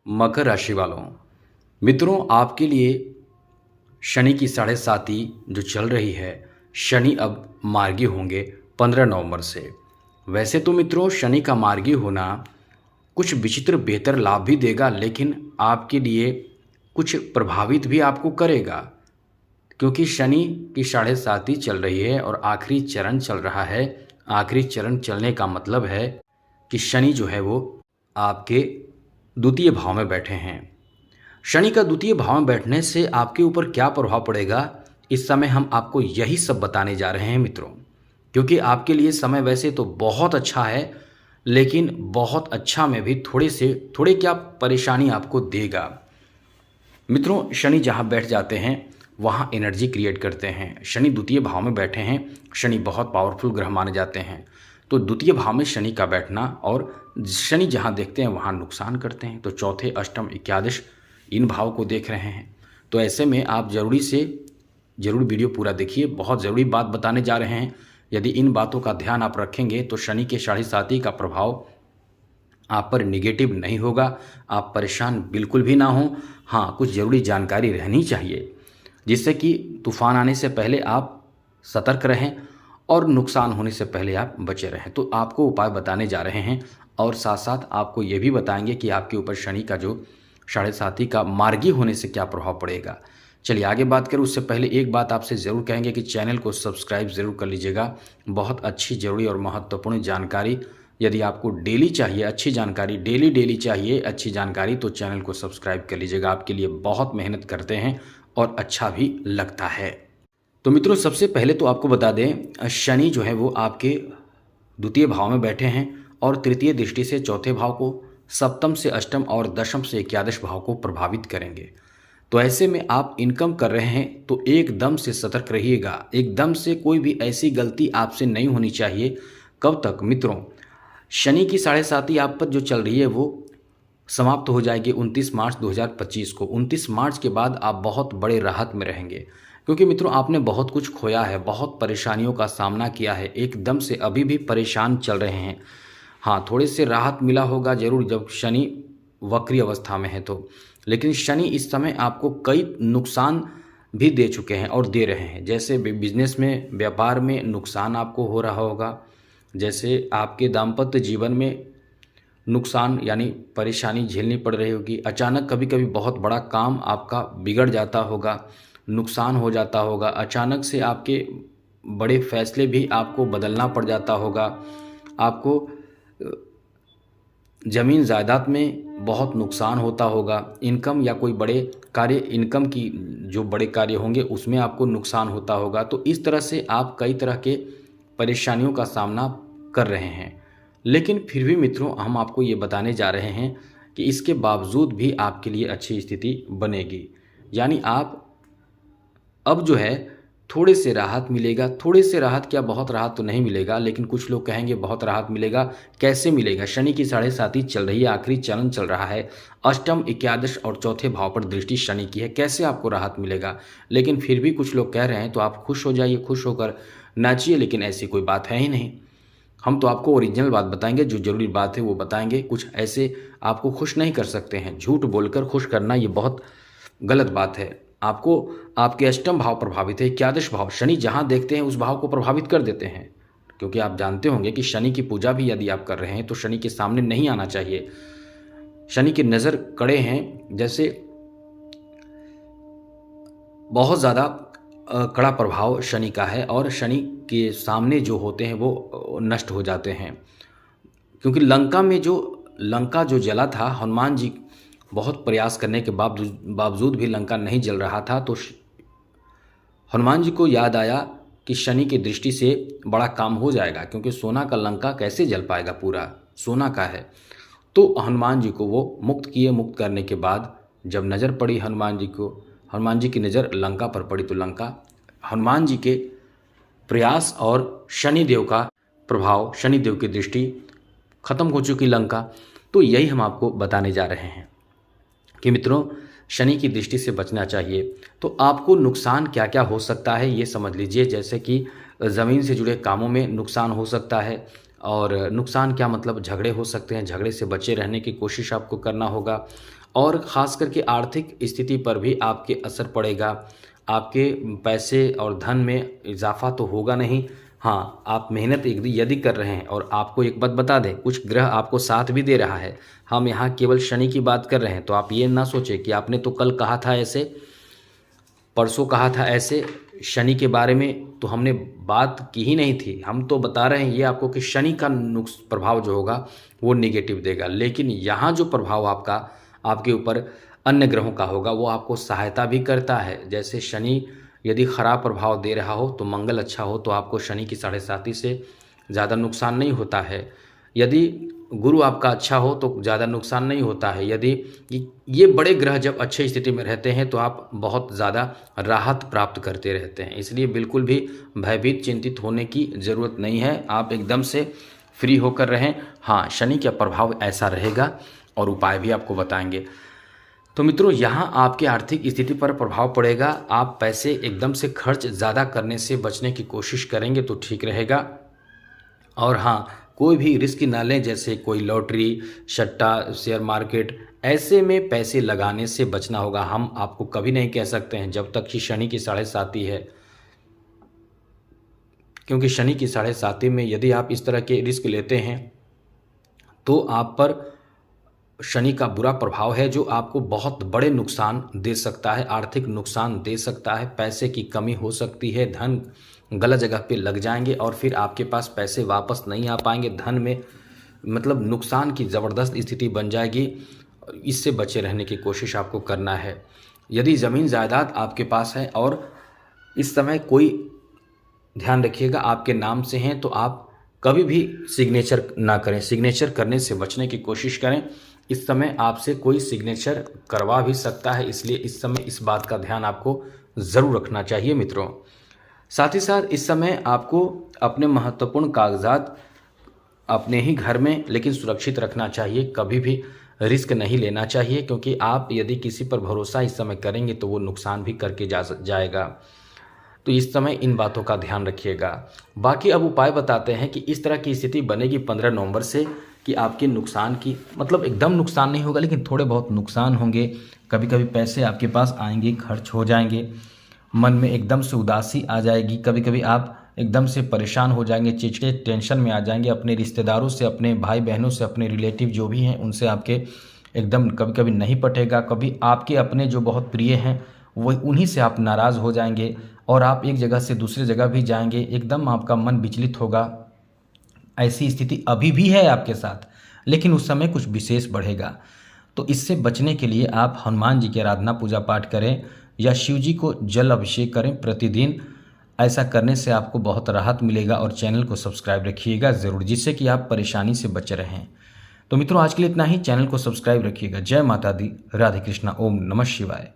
मकर राशि वालों, मित्रों, आपके लिए शनि की साढ़े साती जो चल रही है, शनि अब मार्गी होंगे 15 नवंबर से। वैसे तो मित्रों, शनि का मार्गी होना कुछ विचित्र बेहतर लाभ भी देगा, लेकिन आपके लिए कुछ प्रभावित भी आपको करेगा, क्योंकि शनि की साढ़े साती चल रही है और आखिरी चरण चल रहा है। आखिरी चरण चलने का मतलब है कि शनि जो है वो आपके द्वितीय भाव में बैठे हैं। शनि का द्वितीय भाव में बैठने से आपके ऊपर क्या प्रभाव पड़ेगा, इस समय हम आपको यही सब बताने जा रहे हैं मित्रों। क्योंकि आपके लिए समय वैसे तो बहुत अच्छा है, लेकिन बहुत अच्छा में भी थोड़े क्या परेशानी आपको देगा। मित्रों, शनि जहाँ बैठ जाते हैं वहाँ एनर्जी क्रिएट करते हैं। शनि द्वितीय भाव में बैठे हैं, शनि बहुत पावरफुल ग्रह माने जाते हैं। तो द्वितीय भाव में शनि का बैठना और शनि जहाँ देखते हैं वहाँ नुकसान करते हैं। तो चौथे, अष्टम, एकादश इन भाव को देख रहे हैं। तो ऐसे में आप ज़रूर वीडियो पूरा देखिए, बहुत ज़रूरी बात बताने जा रहे हैं। यदि इन बातों का ध्यान आप रखेंगे तो शनि के साढ़े साती का प्रभाव आप पर निगेटिव नहीं होगा, आप परेशान बिल्कुल भी ना हों। हाँ, कुछ ज़रूरी जानकारी रहनी चाहिए, जिससे कि तूफान आने से पहले आप सतर्क रहें और नुकसान होने से पहले आप बचे रहें। तो आपको उपाय बताने जा रहे हैं और साथ साथ आपको ये भी बताएंगे कि आपके ऊपर शनि का जो साढ़े साती का मार्गी होने से क्या प्रभाव पड़ेगा। चलिए आगे बात करें, उससे पहले एक बात आपसे ज़रूर कहेंगे कि चैनल को सब्सक्राइब ज़रूर कर लीजिएगा। बहुत अच्छी, ज़रूरी और महत्वपूर्ण जानकारी यदि आपको डेली चाहिए, अच्छी जानकारी डेली चाहिए अच्छी जानकारी, तो चैनल को सब्सक्राइब कर लीजिएगा। आपके लिए बहुत मेहनत करते हैं और अच्छा भी लगता है। तो मित्रों, सबसे पहले तो आपको बता दें, शनि जो है वो आपके द्वितीय भाव में बैठे हैं और तृतीय दृष्टि से चौथे भाव को, सप्तम से अष्टम और दशम से एकादश भाव को प्रभावित करेंगे। तो ऐसे में आप इनकम कर रहे हैं तो एकदम से सतर्क रहिएगा। एकदम से कोई भी ऐसी गलती आपसे नहीं होनी चाहिए। कब तक मित्रों? शनि की साढ़े साती आप पर जो चल रही है वो समाप्त हो जाएगी 29 मार्च 2025 को। 29 मार्च के बाद आप बहुत बड़े राहत में रहेंगे, क्योंकि मित्रों आपने बहुत कुछ खोया है, बहुत परेशानियों का सामना किया है, एकदम से अभी भी परेशान चल रहे हैं। हाँ, थोड़े से राहत मिला होगा ज़रूर जब शनि वक्री अवस्था में है तो, लेकिन शनि इस समय आपको कई नुकसान भी दे चुके हैं और दे रहे हैं। जैसे बिजनेस में, व्यापार में नुकसान आपको हो रहा होगा, जैसे आपके दाम्पत्य जीवन में नुकसान यानी परेशानी झेलनी पड़ रही होगी। अचानक कभी कभी बहुत बड़ा काम आपका बिगड़ जाता होगा, नुकसान हो जाता होगा। अचानक से आपके बड़े फैसले भी आपको बदलना पड़ जाता होगा। आपको ज़मीन जायदाद में बहुत नुकसान होता होगा। इनकम या कोई बड़े कार्य, इनकम की जो बड़े कार्य होंगे उसमें आपको नुकसान होता होगा। तो इस तरह से आप कई तरह के परेशानियों का सामना कर रहे हैं। लेकिन फिर भी मित्रों, हम आपको ये बताने जा रहे हैं कि इसके बावजूद भी आपके लिए अच्छी स्थिति बनेगी। यानी आप अब जो है थोड़े से राहत मिलेगा। थोड़े से राहत क्या, बहुत राहत तो नहीं मिलेगा, लेकिन कुछ लोग कहेंगे बहुत राहत मिलेगा। कैसे मिलेगा? शनि की साढ़े साती चल रही है, आखिरी चरण चल रहा है, अष्टम, एकादश और चौथे भाव पर दृष्टि शनि की है। कैसे आपको राहत मिलेगा? लेकिन फिर भी कुछ लोग कह रहे हैं तो आप खुश हो जाइए, खुश होकर नाचिए, लेकिन ऐसी कोई बात है ही नहीं। हम तो आपको ओरिजिनल बात बताएंगे, जो जरूरी बात है वो बताएंगे। कुछ ऐसे आपको खुश नहीं कर सकते हैं। झूठ बोलकर खुश करना ये बहुत गलत बात है। आपको आपके अष्टम भाव प्रभावित है, एकादश भाव, शनि जहाँ देखते हैं उस भाव को प्रभावित कर देते हैं। क्योंकि आप जानते होंगे कि शनि की पूजा भी यदि आप कर रहे हैं तो शनि के सामने नहीं आना चाहिए। शनि की नज़र कड़े हैं, जैसे बहुत ज़्यादा कड़ा प्रभाव शनि का है और शनि के सामने जो होते हैं वो नष्ट हो जाते हैं। क्योंकि लंका जो जला था, हनुमान जी बहुत प्रयास करने के बावजूद भी लंका नहीं जल रहा था। तो हनुमान जी को याद आया कि शनि की दृष्टि से बड़ा काम हो जाएगा, क्योंकि सोना का लंका कैसे जल पाएगा, पूरा सोना का है। तो हनुमान जी को वो मुक्त किए। मुक्त करने के बाद जब नज़र पड़ी हनुमान जी की नज़र लंका पर पड़ी, तो लंका हनुमान जी के प्रयास और शनिदेव का प्रभाव, शनिदेव की दृष्टि, खत्म हो चुकी लंका। तो यही हम आपको बताने जा रहे हैं कि मित्रों, शनि की दृष्टि से बचना चाहिए। तो आपको नुकसान क्या क्या हो सकता है ये समझ लीजिए। जैसे कि ज़मीन से जुड़े कामों में नुकसान हो सकता है। और नुकसान क्या मतलब, झगड़े हो सकते हैं, झगड़े से बचे रहने की कोशिश आपको करना होगा। और ख़ास करके आर्थिक स्थिति पर भी आपके असर पड़ेगा। आपके पैसे और धन में इजाफा तो होगा नहीं। हाँ, आप मेहनत यदि कर रहे हैं, और आपको एक बात बता दें, कुछ ग्रह आपको साथ भी दे रहा है। हम यहाँ केवल शनि की बात कर रहे हैं, तो आप ये ना सोचें कि आपने तो कल कहा था ऐसे, परसों कहा था ऐसे। शनि के बारे में तो हमने बात की ही नहीं थी। हम तो बता रहे हैं ये आपको कि शनि का नुक्स प्रभाव जो होगा वो नेगेटिव देगा, लेकिन यहाँ जो प्रभाव आपका आपके ऊपर अन्य ग्रहों का होगा वो आपको सहायता भी करता है। जैसे शनि यदि खराब प्रभाव दे रहा हो तो मंगल अच्छा हो तो आपको शनि की 7.5 से ज़्यादा नुकसान नहीं होता है। यदि गुरु आपका अच्छा हो तो ज़्यादा नुकसान नहीं होता है। यदि ये बड़े ग्रह जब अच्छी स्थिति में रहते हैं तो आप बहुत ज़्यादा राहत प्राप्त करते रहते हैं। इसलिए बिल्कुल भी भयभीत चिंतित होने की ज़रूरत नहीं है, आप एकदम से फ्री होकर रहें। हाँ, शनि का प्रभाव ऐसा रहेगा और उपाय भी आपको बताएंगे। तो मित्रों, यहाँ आपके आर्थिक स्थिति पर प्रभाव पड़ेगा। आप पैसे एकदम से खर्च ज़्यादा करने से बचने की कोशिश करेंगे तो ठीक रहेगा। और हाँ, कोई भी रिस्क ना लें, जैसे कोई लॉटरी, सट्टा, शेयर मार्केट, ऐसे में पैसे लगाने से बचना होगा। हम आपको कभी नहीं कह सकते हैं जब तक कि शनि की 7.5 है, क्योंकि शनि की 7.5 में यदि आप इस तरह के रिस्क लेते हैं तो आप पर शनि का बुरा प्रभाव है, जो आपको बहुत बड़े नुकसान दे सकता है, आर्थिक नुकसान दे सकता है, पैसे की कमी हो सकती है, धन गलत जगह पे लग जाएंगे और फिर आपके पास पैसे वापस नहीं आ पाएंगे। धन में मतलब नुकसान की ज़बरदस्त स्थिति बन जाएगी। इससे बचे रहने की कोशिश आपको करना है। यदि ज़मीन जायदाद आपके पास है और इस समय कोई, ध्यान रखिएगा, आपके नाम से हैं तो आप कभी भी सिग्नेचर ना करें। सिग्नेचर करने से बचने की कोशिश करें। इस समय आपसे कोई सिग्नेचर करवा भी सकता है, इसलिए इस समय इस बात का ध्यान आपको ज़रूर रखना चाहिए मित्रों। साथ ही साथ इस समय आपको अपने महत्वपूर्ण कागजात अपने ही घर में लेकिन सुरक्षित रखना चाहिए। कभी भी रिस्क नहीं लेना चाहिए, क्योंकि आप यदि किसी पर भरोसा इस समय करेंगे तो वो नुकसान भी करके जाएगा। तो इस समय इन बातों का ध्यान रखिएगा। बाकी अब उपाय बताते हैं कि इस तरह की स्थिति बनेगी 15 नवंबर से, कि आपके नुकसान की, मतलब एकदम नुकसान नहीं होगा लेकिन थोड़े बहुत नुकसान होंगे। कभी कभी पैसे आपके पास आएंगे, खर्च हो जाएंगे, मन में एकदम से उदासी आ जाएगी, कभी कभी आप एकदम से परेशान हो जाएंगे, चिड़चिड़े टेंशन में आ जाएंगे, अपने रिश्तेदारों से, अपने भाई बहनों से, अपने रिलेटिव जो भी हैं उनसे आपके एकदम कभी कभी नहीं पटेगा। कभी आपके अपने जो बहुत प्रिय हैं वही, उन्हीं से आप नाराज़ हो जाएंगे और आप एक जगह से दूसरी जगह भी जाएंगे, एकदम आपका मन विचलित होगा। ऐसी स्थिति अभी भी है आपके साथ, लेकिन उस समय कुछ विशेष बढ़ेगा। तो इससे बचने के लिए आप हनुमान जी की आराधना पूजा पाठ करें या शिव जी को जल अभिषेक करें प्रतिदिन। ऐसा करने से आपको बहुत राहत मिलेगा। और चैनल को सब्सक्राइब रखिएगा ज़रूर, जिससे कि आप परेशानी से बचे रहें। तो मित्रों, आज के लिए इतना ही। चैनल को सब्सक्राइब रखिएगा। जय माता दी, राधे कृष्णा, ओम नमः शिवाय।